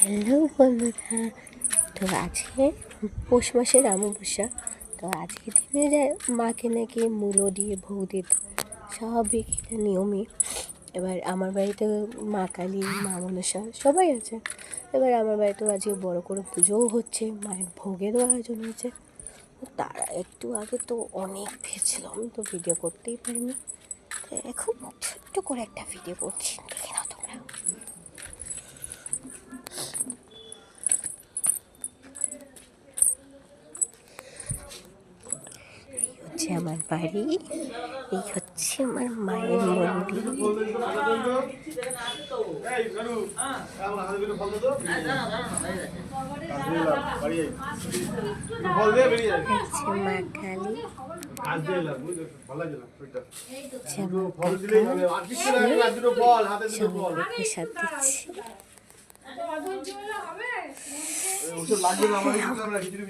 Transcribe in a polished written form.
Hello বন্ধুরা, তো আজকে পৌষ মাসের অমাবস্যা। তো আজকে দিনে যায় মাকে নাকি মূলো দিয়ে ভোগ দিত, স্বাভাবিক এটা নিয়মই। এবার আমার বাড়িতে মা কালী, মা মনসা সবাই আছে। এবার আমার বাড়িতেও আজকে বড় করে পুজোও হচ্ছে, মায়ের ভোগেরও আয়োজন হয়েছে। তারা একটু আগে তো অনেক ভেজছিলাম, তো ভিডিও করতেই পারিনি। তো এখন ছোট্ট করে একটা ভিডিও করছি, দেখে নাও তোমরা। হচ্ছে আমার বাড়ি, এই হচ্ছে আমার মায়ের মন্দির। মা কালী, প্রসাদ দিচ্ছি।